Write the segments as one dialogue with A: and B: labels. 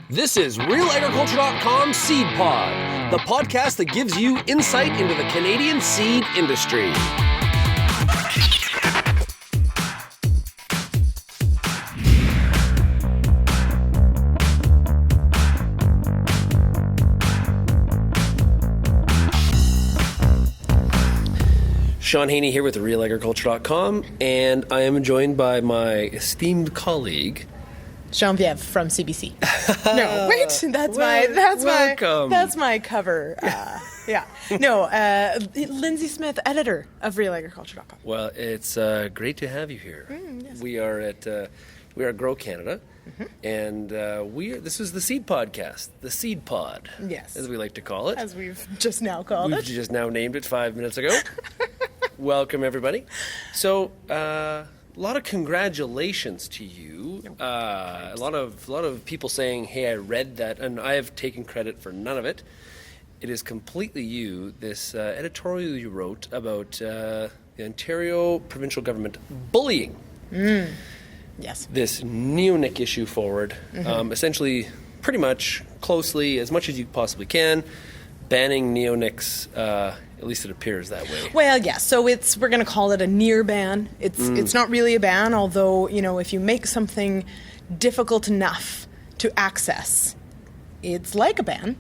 A: This is RealAgriculture.com Seedpod, the podcast that gives you insight into the Canadian seed industry. Shaun Haney here with RealAgriculture.com, and I am joined by my esteemed colleague,
B: Genevieve from CBC. No, wait, that's my cover. Lyndsey Smith, editor of RealAgriculture.com.
A: Well, it's great to have you here.
B: Yes.
A: We are at Grow Canada, and this is the Seed Podcast, the Seedpod,
B: yes,
A: as we like to call it.
B: As we've just now called it.
A: We've just now named it 5 minutes ago. Welcome, everybody. So, a lot of congratulations to you. A lot of people saying, "Hey, I read that," and I have taken credit for none of it. It is completely you. This editorial you wrote about the Ontario provincial government bullying.
B: Yes.
A: This neonic issue forward. Essentially, pretty much, closely, as much as you possibly can, banning neonics. At least it appears that way.
B: Well, yeah. So we're going to call it a near ban. It's not really a ban, although if you make something difficult enough to access, it's like a ban.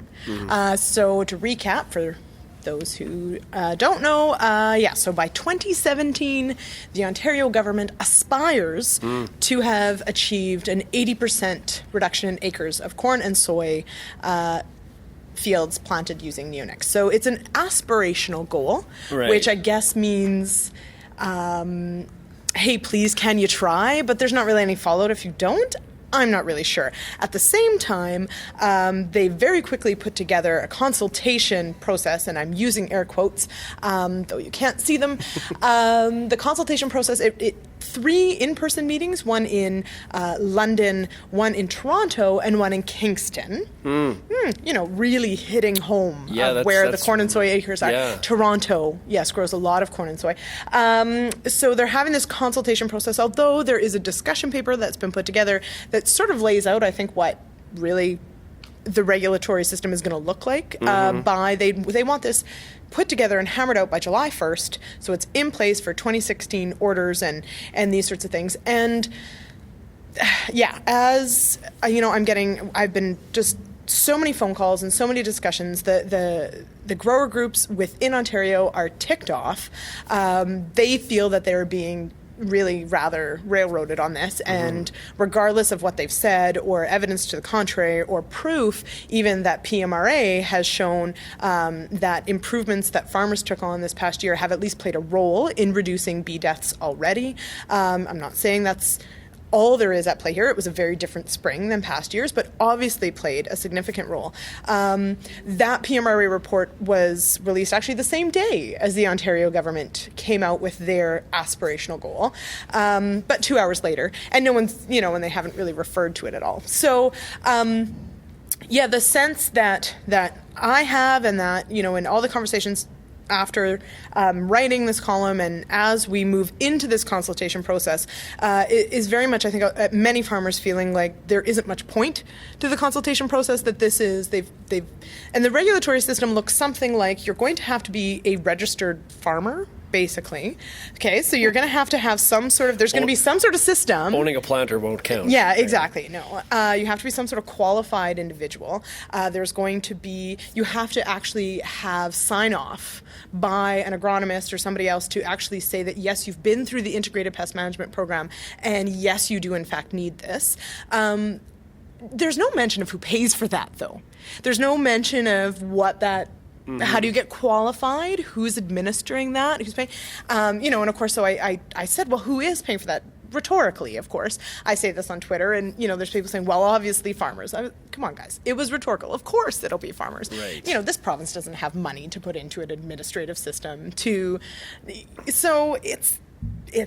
B: So to recap for those who don't know, so by 2017, the Ontario government aspires to have achieved an 80% reduction in acres of corn and soy fields planted using neonics. So it's an aspirational goal,
A: right,
B: which I guess means, hey, please, can you try? But there's not really any fallout if you don't. I'm not really sure. At the same time, they very quickly put together a consultation process, and I'm using air quotes, though you can't see them. The consultation process, it 3 in-person meetings, one in London, one in Toronto, and one in Kingston. Really hitting home where the corn and soy acres are.
A: Yeah.
B: Toronto, yes, grows a lot of corn and soy. So they're having this consultation process, although there is a discussion paper that's been put together that sort of lays out, I think, what really the regulatory system is going to look like. They want this put together and hammered out by July 1st, so it's in place for 2016 orders and these sorts of things. And as I've been just so many phone calls and so many discussions. The grower groups within Ontario are ticked off. They feel that they're being really rather railroaded on this, and regardless of what they've said or evidence to the contrary or proof even that PMRA has shown that improvements that farmers took on this past year have at least played a role in reducing bee deaths already. I'm not saying that's all there is at play here. It was a very different spring than past years, but obviously played a significant role. That PMRA report was released actually the same day as the Ontario government came out with their aspirational goal, but 2 hours later, and no one's, and they haven't really referred to it at all. So, the sense that I have, and that, in all the conversations after writing this column and as we move into this consultation process, is very much, I think, many farmers feeling like there isn't much point to the consultation process, that this is, and the regulatory system looks something like you're going to have to be a registered farmer, basically. Okay, so you're going to have some sort of, there's going to be some sort of system.
A: Owning a planter won't count.
B: Yeah, exactly. No, you have to be some sort of qualified individual. There's going to be, you have to actually have sign off by an agronomist or somebody else to actually say that, yes, you've been through the integrated pest management program, and yes, you do in fact need this. There's no mention of who pays for that, though. There's no mention of what that, how do you get qualified? Who's administering that? Who's paying? And of course, so I said, well, who is paying for that? Rhetorically, of course. I say this on Twitter, and there's people saying, well, obviously farmers. Come on, guys. It was rhetorical. Of course it'll be farmers.
A: Right.
B: This province doesn't have money to put into an administrative system so it's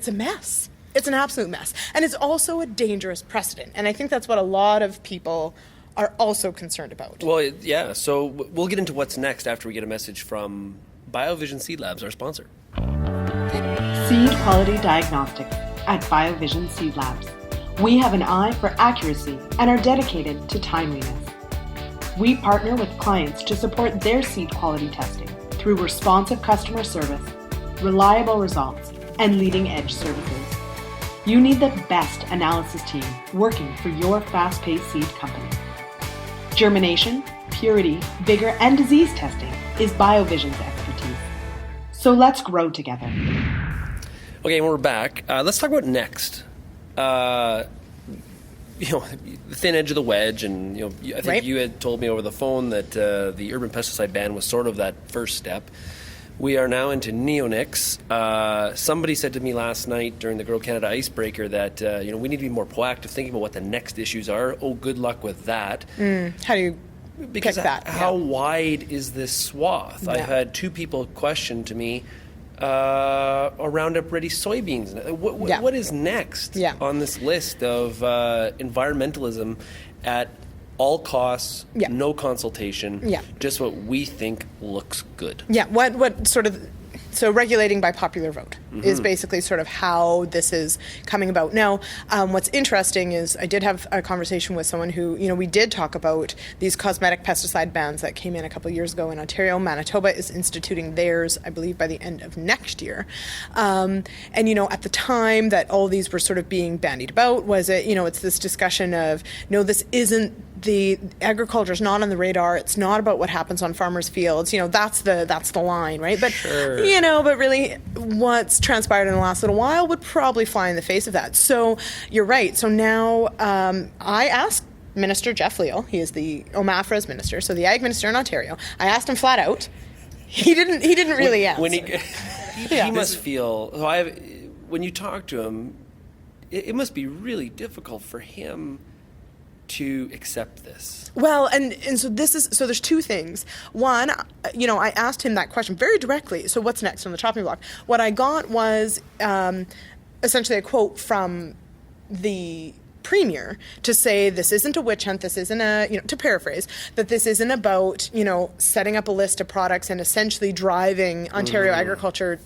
B: a mess. It's an absolute mess. And it's also a dangerous precedent. And I think that's what a lot of people are also concerned about.
A: Well, yeah. So we'll get into what's next after we get a message from BioVision Seed Labs, our sponsor.
C: Seed quality diagnostics at BioVision Seed Labs. We have an eye for accuracy and are dedicated to timeliness. We partner with clients to support their seed quality testing through responsive customer service, reliable results, and leading-edge services. You need the best analysis team working for your fast-paced seed company. Germination, purity, vigor, and disease testing is BioVision's expertise. So let's grow together.
A: Okay, we're back. Let's talk about next. The thin edge of the wedge, and I think you had told me over the phone that the urban pesticide ban was sort of that first step. We are now into neonics. Somebody said to me last night during the Grow Canada Icebreaker that we need to be more proactive, thinking about what the next issues are. Oh, good luck with that.
B: How do you
A: because
B: pick that?
A: How wide is this swath?
B: Yeah.
A: I've had 2 people question to me Roundup Ready soybeans. What is next on this list of environmentalism at all costs, no consultation, just what we think looks good?
B: Yeah, what sort of... So regulating by popular vote is basically sort of how this is coming about. Now, what's interesting is I did have a conversation with someone who, we did talk about these cosmetic pesticide bans that came in a couple of years ago in Ontario. Manitoba is instituting theirs, I believe, by the end of next year. And, at the time that all these were sort of being bandied about, it's this discussion of, no, this isn't the agriculture is not on the radar. It's not about what happens on farmers' fields. That's the line, right? But but really, what's transpired in the last little while would probably fly in the face of that. So you're right. So now I asked Minister Jeff Leal. He is the OMAFRA's minister, so the Ag Minister in Ontario. I asked him flat out. He didn't really answer.
A: When he must feel. So when you talk to him, it must be really difficult for him to accept this.
B: Well, and so there's 2 things. One, I asked him that question very directly. So what's next on the chopping block? What I got was essentially a quote from the Premier to say this isn't a witch hunt, this isn't to paraphrase, that this isn't about, setting up a list of products and essentially driving Ontario agriculture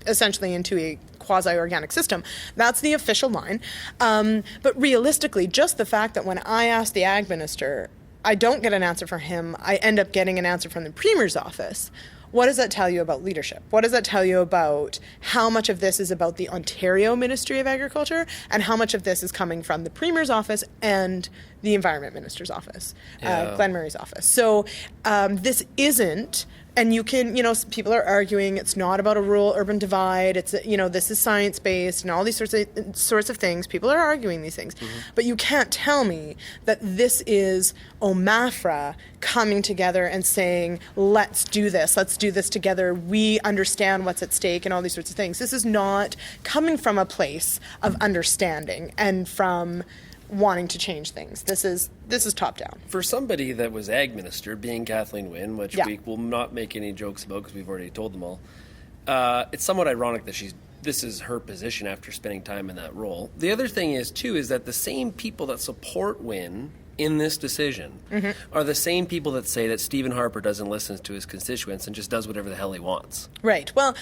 B: essentially into a quasi-organic system. That's the official line. But realistically, just the fact that when I ask the Ag Minister, I don't get an answer from him, I end up getting an answer from the Premier's office. What does that tell you about leadership? What does that tell you about how much of this is about the Ontario Ministry of Agriculture and how much of this is coming from the Premier's office and the Environment Minister's office, Glenn Murray's office? So this isn't... And you can, people are arguing it's not about a rural-urban divide. It's, this is science-based and all these sorts of things. People are arguing these things. But you can't tell me that this is OMAFRA coming together and saying, let's do this together. We understand what's at stake and all these sorts of things. This is not coming from a place of understanding and from wanting to change things. This is top down.
A: For somebody that was Ag Minister, being Kathleen Wynne, which we will not make any jokes about because we've already told them all, it's somewhat ironic that this is her position after spending time in that role. The other thing is, too, is that the same people that support Wynne in this decision are the same people that say that Stephen Harper doesn't listen to his constituents and just does whatever the hell he wants.
B: Right. Well,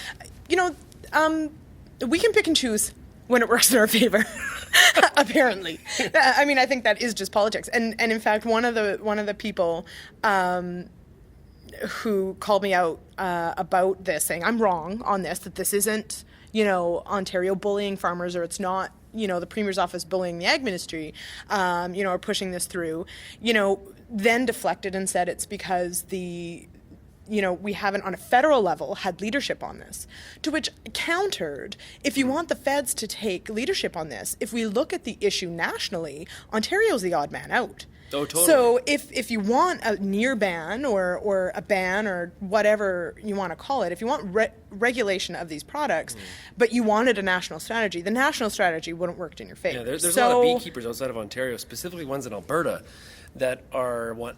B: we can pick and choose when it works in our favor, apparently. I think that is just politics. And in fact, one of the people who called me out about this, saying I'm wrong on this, that this isn't, Ontario bullying farmers, or it's not, the Premier's office bullying the Ag Ministry, or pushing this through, then deflected and said it's because we haven't on a federal level had leadership on this, to which countered, if you want the feds to take leadership on this, if we look at the issue nationally, Ontario's the odd man out.
A: Oh, totally.
B: So if you want a near ban or a ban or whatever you want to call it, if you want regulation of these products, but you wanted a national strategy, the national strategy wouldn't work in your favor.
A: Yeah, there's a lot of beekeepers outside of Ontario, specifically ones in Alberta, that want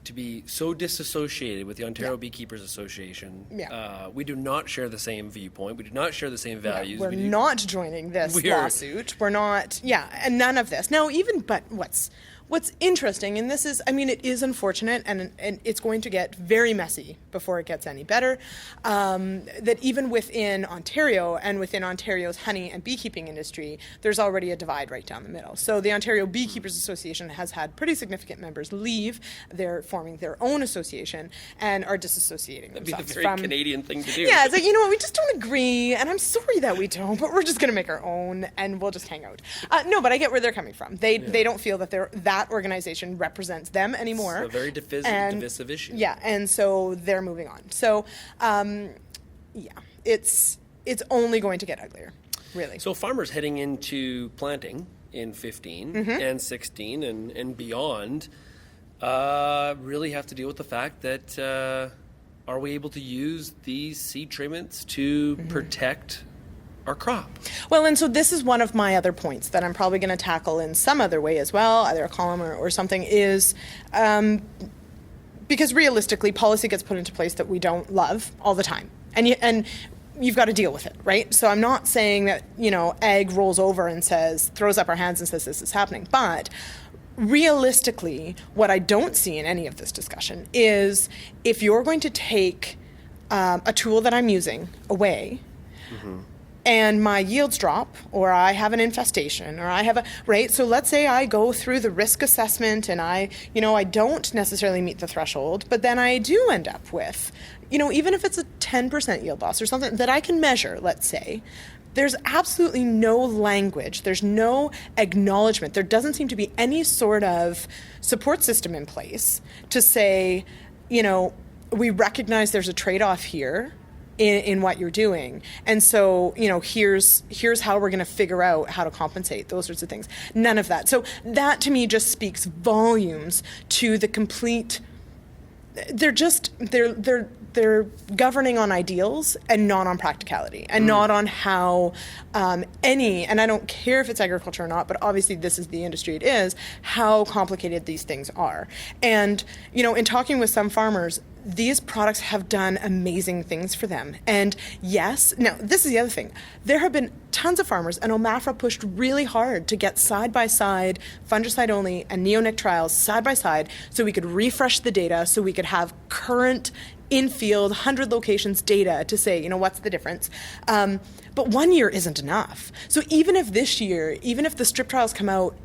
A: to be so disassociated with the Ontario Beekeepers Association. We do not share the same viewpoint. We do not share the same values.
B: We're not joining this lawsuit. We're not, and none of this. Now, but what's What's interesting, and this is, I mean, it is unfortunate, and it's going to get very messy before it gets any better, that even within Ontario and within Ontario's honey and beekeeping industry, there's already a divide right down the middle. So the Ontario Beekeepers Association has had pretty significant members leave. They're forming their own association and are disassociating
A: That'd be
B: themselves
A: the very Canadian thing to do.
B: Yeah, it's like, you know what, we just don't agree, and I'm sorry that we don't, but we're just going to make our own, and we'll just hang out. No, but I get where they're coming from. They don't feel that that organization represents them anymore.
A: It's a very divisive issue.
B: Yeah, and so they're moving on. So, it's only going to get uglier, really.
A: So farmers heading into planting in 15 and 16 and beyond really have to deal with the fact that are we able to use these seed treatments to protect our crop?
B: Well, and so this is one of my other points that I'm probably going to tackle in some other way as well, either a column or something, is because realistically, policy gets put into place that we don't love all the time. And you've got to deal with it, right? So I'm not saying that, ag rolls over and throws up our hands and says this is happening. But realistically, what I don't see in any of this discussion is if you're going to take a tool that I'm using away, and my yields drop, or I have an infestation, or I have right? So let's say I go through the risk assessment and I don't necessarily meet the threshold, but then I do end up with, even if it's a 10% yield loss or something that I can measure, let's say, there's absolutely no language, there's no acknowledgement, there doesn't seem to be any sort of support system in place to say, we recognize there's a trade-off here in what you're doing. And so, here's how we're going to figure out how to compensate, those sorts of things. None of that. So that to me just speaks volumes to the complete, they're governing on ideals and not on practicality and not on how and I don't care if it's agriculture or not, but obviously this is the industry it is, how complicated these things are. And, in talking with some farmers, these products have done amazing things for them. And yes, now this is the other thing. There have been tons of farmers, and OMAFRA pushed really hard to get side-by-side fungicide only and neonic trials side-by-side so we could refresh the data, so we could have current in-field, 100 locations data to say, what's the difference? But 1 year isn't enough. So even if this year, even if the strip trials come out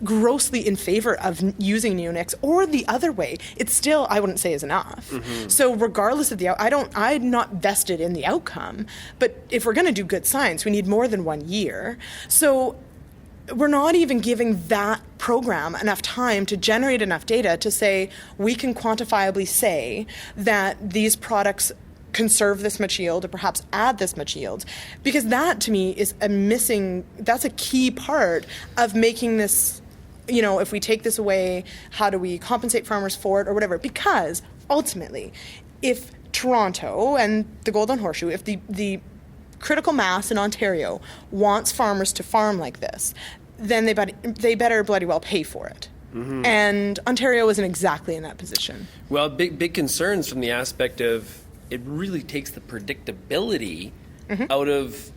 B: grossly in favor of using neonics or the other way, it's still, I wouldn't say, is enough. So regardless of I'm not vested in the outcome, but if we're going to do good science, we need more than 1 year. So we're not even giving that program enough time to generate enough data to say we can quantifiably say that these products conserve this much yield or perhaps add this much yield, because that to me is that's a key part of making this, if we take this away, how do we compensate farmers for it or whatever? Because ultimately, if Toronto and the Golden Horseshoe, if the critical mass in Ontario wants farmers to farm like this, then they better bloody well pay for it. And Ontario isn't exactly in that position.
A: Well, big concerns from the aspect of it really takes the predictability out of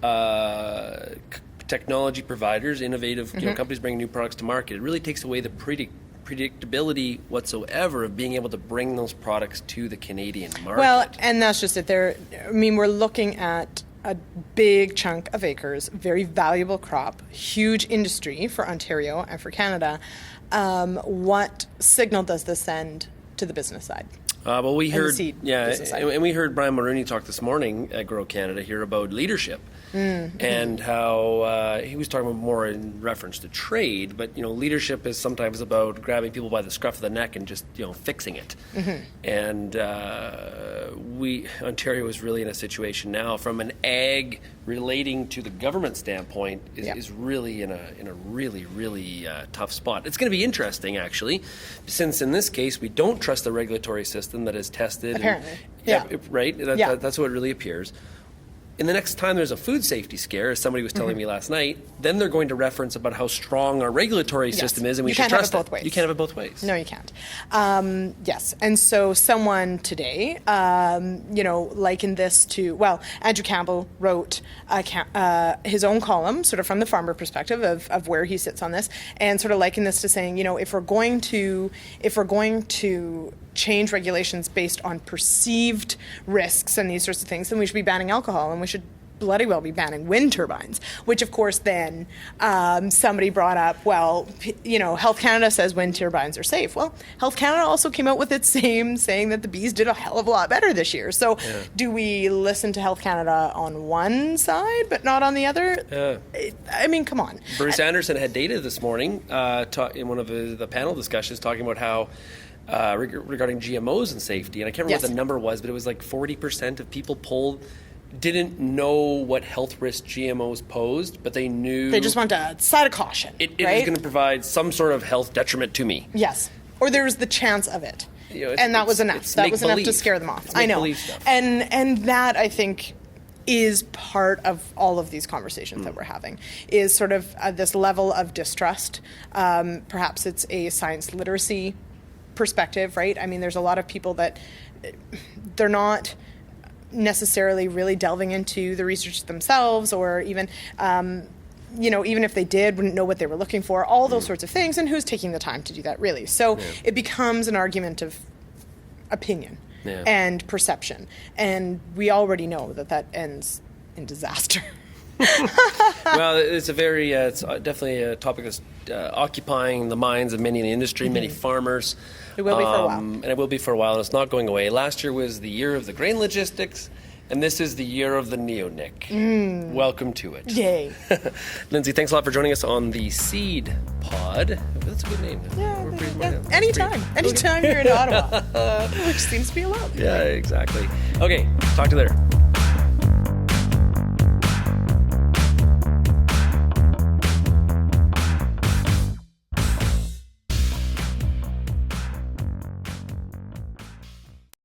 A: technology providers, innovative companies bringing new products to market. It really takes away the predictability whatsoever of being able to bring those products to the Canadian market.
B: Well, and that's just it. We're looking at a big chunk of acres, very valuable crop, huge industry for Ontario and for Canada. What signal does this send to the business side?
A: Well, we heard,
B: and
A: we heard Brian Mulroney talk this morning at Grow Canada here about leadership and how he was talking about more in reference to trade, but leadership is sometimes about grabbing people by the scruff of the neck and just fixing it. And Ontario is really in a situation now from an ag relating to the government standpoint is really in a really tough spot. It's going to be interesting actually, since in this case we don't trust the regulatory system that is tested.
B: Apparently.
A: Right? That's what it really appears. in the next time there's a food safety scare, as somebody was telling me last night, then they're going to reference about how strong our regulatory system is, and we should trust it. You can't have it both ways.
B: No, you can't. Yes, and so someone today, likened this to, Andrew Campbell wrote his own column, sort of from the farmer perspective of where he sits on this, and sort of likened this to saying, if we're going to change regulations based on perceived risks and these sorts of things, then we should be banning alcohol, and we should bloody well be banning wind turbines, which of course then somebody brought up, Health Canada says wind turbines are safe. Well, Health Canada also came out with its same saying that the bees did a hell of a lot better this year. So do we listen to Health Canada on one side but not on the other? I mean, come on.
A: Bruce Anderson had data this morning in one of the panel discussions talking about how regarding GMOs and safety, and I can't remember what the number was, but it was like 40% of people polled didn't know what health risk GMOs posed, but they knew...
B: They just want a side of caution,
A: It was going to provide some sort of health detriment to me.
B: Yes. Or there was the chance of it. And that was enough. That was enough to scare them off. I know. And that, I think, is part of all of these conversations that we're having, is sort of this level of distrust. Perhaps it's a science literacy perspective, right? I mean, there's a lot of people that they're not necessarily really delving into the research themselves, or even even if they did, wouldn't know what they were looking for, all those sorts of things, and who's taking the time to do that, really? So it becomes an argument of opinion and perception, and we already know that ends in disaster.
A: Well, it's it's definitely a topic that's occupying the minds of many in the industry, many farmers.
B: It will be for a while.
A: And it will be for a while, and it's not going away. Last year was the year of the grain logistics, and this is the year of the neonic. Welcome to it.
B: Yay.
A: Lyndsey, thanks a lot for joining us on the Seedpod. That's a good name.
B: Anytime you're in Ottawa, which seems to be allowed.
A: Yeah, exactly. Okay, talk to you later.